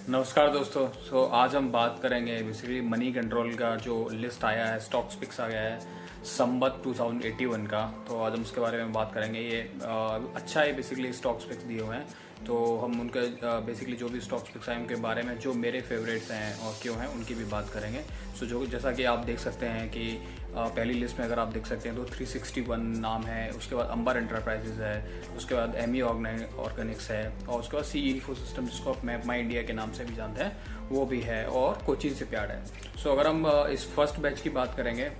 नमस्कार दोस्तों। आज हम बात करेंगे बेसिकली मनी कंट्रोल का जो लिस्ट आया है, स्टॉक्स पिक्स आ गया है संबत 2081 का। तो आज हम उसके बारे में बात करेंगे। ये अच्छा है, बेसिकली स्टॉक्स पिक्स दिए हुए हैं तो हम उनके बेसिकली जो भी स्टॉक्स पिक्स आए उनके बारे में जो मेरे फेवरेट्स हैं और क्यों हैं उनकी भी बात करेंगे। जो जैसा कि आप देख सकते हैं कि पहली लिस्ट में अगर आप देख सकते हैं तो 361 नाम है, उसके बाद अंबर एंटरप्राइजेज है, उसके बाद एमी ऑर्गेनिक्स है, और उसके बाद सी इन्फो सिस्टम जिसको आप मैप माई इंडिया के नाम से भी जानते हैं वो भी है, और कोचिन शिपयार्ड है। अगर हम इस फर्स्ट बैच की बात करेंगे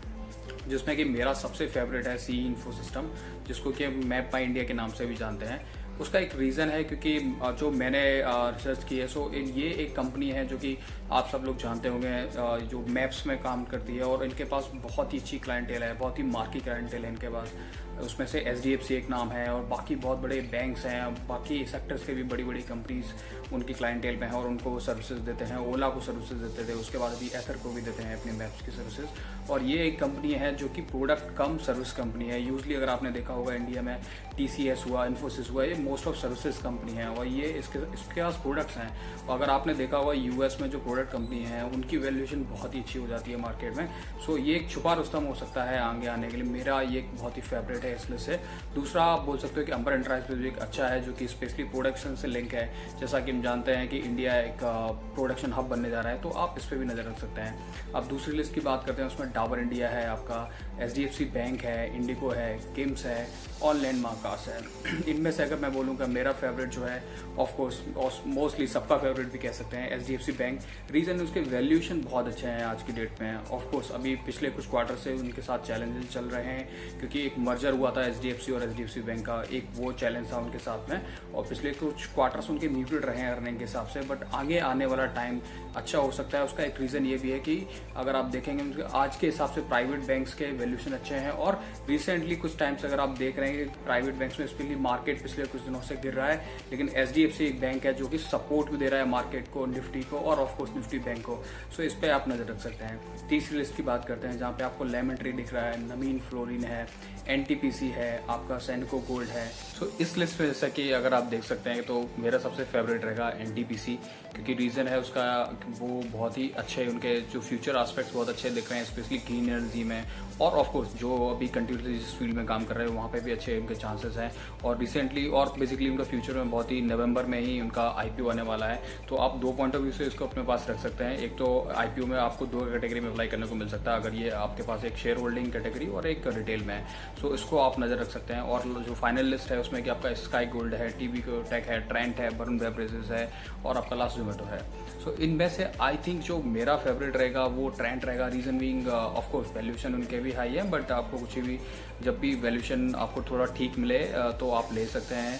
जिसमें कि मेरा सबसे फेवरेट है सी इन्फो सिस्टम, जिसको कि मैप माई इंडिया के नाम से भी जानते हैं। उसका एक रीज़न है क्योंकि जो मैंने रिसर्च की है, ये एक कंपनी है जो कि आप सब लोग जानते होंगे, जो मैप्स में काम करती है, और इनके पास बहुत ही अच्छी क्लाइंटेल है, बहुत ही मार्की क्लाइंटेल है इनके पास। उसमें से SDFC एक नाम है, और बाकी बहुत बड़े बैंक्स हैं, बाकी सेक्टर्स के भी बड़ी बड़ी कंपनीज उनकी क्लाइंटेल में हैं और उनको वो सर्विसेज देते हैं। ओला को सर्विसेज देते थे, उसके बाद अभी एथर को भी देते हैं अपने मैप्स की सर्विसेज। और ये एक कंपनी है जो कि प्रोडक्ट कम सर्विस कंपनी है। यूजली अगर आपने देखा होगा इंडिया में TCS हुआ, इन्फोसिस हुआ, ये मोस्ट ऑफ सर्विसेज कंपनी है, और ये इसके पास प्रोडक्ट्स हैं। और अगर आपने देखा होगा US में जो प्रोडक्ट कंपनी है उनकी वैल्यूएशन बहुत ही अच्छी हो जाती है मार्केट में। ये एक छुपा रुस्तम हो सकता है आगे आने के लिए। मेरा ये एक बहुत ही फेवरेट है इसलिए से। दूसरा आप बोल सकते हो कि अंबर एंटरप्राइज भी एक अच्छा है जो कि स्पेशली प्रोडक्शन से लिंक है। जैसा कि हम जानते हैं कि इंडिया एक प्रोडक्शन हब बनने जा रहा है, तो आप इस पर भी नज़र रख सकते हैं। अब दूसरी लिस्ट की बात करते हैं, उसमें डाबर इंडिया है, आपका SDFC बैंक है, इंडिको है, किम्स है, और लैंडमार्क कार्स है। इनमें से अगर मैं बोलूँगा मेरा फेवरेट जो है, ऑफकोर्स मोस्टली सबका फेवरेट भी कह सकते हैं, SDFC बैंक। रीज़न उसके वैल्यूएशन बहुत अच्छे हैं आज की डेट में। ऑफकोर्स अभी पिछले कुछ क्वार्टर से उनके साथ चैलेंजेस चल रहे हैं क्योंकि एक मर्जर हुआ था SDFC और SDFC बैंक का, एक वो चैलेंज था उनके साथ में, और पिछले कुछ क्वार्टर्स उनके म्यूटेड रहे हैं अर्निंग के हिसाब से। बट आगे आने वाला टाइम अच्छा हो सकता है। उसका एक रीज़न ये भी है कि अगर आप देखेंगे आज के हिसाब से प्राइवेट बैंक्स के वैल्यूएशन अच्छे हैं, और रिसेंटली कुछ टाइम से अगर आप देख रहे हैं कि प्राइवेट बैंक्स में स्पेशली मार्केट पिछले कुछ दिनों से गिर रहा है, लेकिन SDFC एक बैंक है जो कि सपोर्ट भी दे रहा है मार्केट को, निफ्टी को, और ऑफकोर्स निफ्टी बैंक को। इस पर आप नज़र रख सकते हैं। तीसरी लिस्ट की बात करते हैं जहाँ पे आपको लेमन ट्री दिख रहा है, नमीन फ्लोरिन है, NTPC है, आपका सेनको गोल्ड है। इस लिस्ट में जैसा कि अगर आप देख सकते हैं तो मेरा सबसे फेवरेट रहेगा NTPC, क्योंकि रीज़न है उसका वो बहुत ही अच्छे, उनके जो फ्यूचर एस्पेक्ट्स बहुत अच्छे दिख रहे हैं, स्पेशली क्लीन एनर्जी में, और ऑफकोर्स जो अभी कंटिन्यूसली जिस फील्ड में काम कर रहे हैं वहाँ पे भी अच्छे उनके चांसेस हैं। और रिसेंटली और बेसिकली उनका फ्यूचर में बहुत ही नवंबर में ही उनका IPO आने वाला है। तो आप दो पॉइंट ऑफ व्यू से इसको अपने पास रख सकते हैं। एक तो IPO में आपको दो कैटेगरी में अप्लाई करने को मिल सकता है, अगर ये आपके पास एक शेयर होल्डिंग कैटेगरी और एक रिटेल में है। इसको आप नज़र रख सकते हैं। और जो फाइनल लिस्ट है उसमें कि आपका स्काई गोल्ड है, TVको टेक है, ट्रेंट है, वरुण बेवरेजेस है, और आपका लास्ट जोमेटो है। इनमें से आई थिंक जो मेरा फेवरेट रहेगा वो ट्रेंट रहेगा। रीज़न बीइंग ऑफकोर्स वैल्यूएशन उनके भी हाई है, बट आपको कुछ भी जब भी वैल्यूएशन आपको थोड़ा ठीक मिले तो आप ले सकते हैं।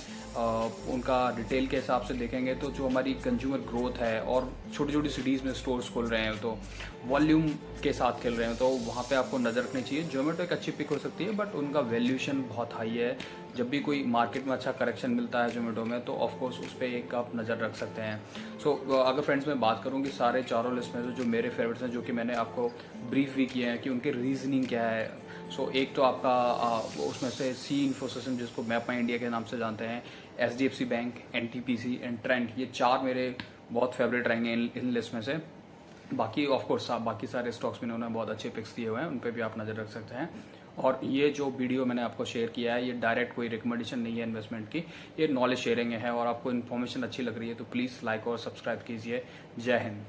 उनका रिटेल के हिसाब से देखेंगे तो जो हमारी कंज्यूमर ग्रोथ है, और छोटी छोटी सिटीज़ में स्टोर्स खोल रहे हैं तो वॉल्यूम के साथ खेल रहे हैं, तो वहाँ पे आपको नज़र रखनी चाहिए। जोमेटो एक अच्छी पिक हो सकती है, बट उनका वैल्यूएशन बहुत हाई है। जब भी कोई मार्केट में अच्छा करेक्शन मिलता है जोमेटो में, तो ऑफकोर्स उस पर एक आप नज़र रख सकते हैं। अगर फ्रेंड्स मैं बात करूँ कि सारे चारों लिस्ट में जो मेरे फेवरेट्स हैं, जो कि मैंने आपको ब्रीफ भी किए हैं कि उनके रीजनिंग क्या है। एक तो आपका उसमें से सी इन्फो सिस्टम जिसको मैप माई इंडिया के नाम से जानते हैं, SDFC bank, NTPC and Trent, ये चार मेरे बहुत फेवरेट रहेंगे इन लिस्ट में से। बाकी ऑफकोर्स बाकी सारे स्टॉक्स में उन्होंने बहुत अच्छे पिक्स दिए हुए हैं, उन पर भी आप नज़र रख सकते हैं। और ये जो वीडियो मैंने आपको शेयर किया है, ये डायरेक्ट कोई रिकमेंडेशन नहीं है इन्वेस्टमेंट की, ये नॉलेज शेयरिंग है। और आपको इन्फॉर्मेशन अच्छी लग रही है तो प्लीज़ लाइक और सब्सक्राइब कीजिए। जय हिंद।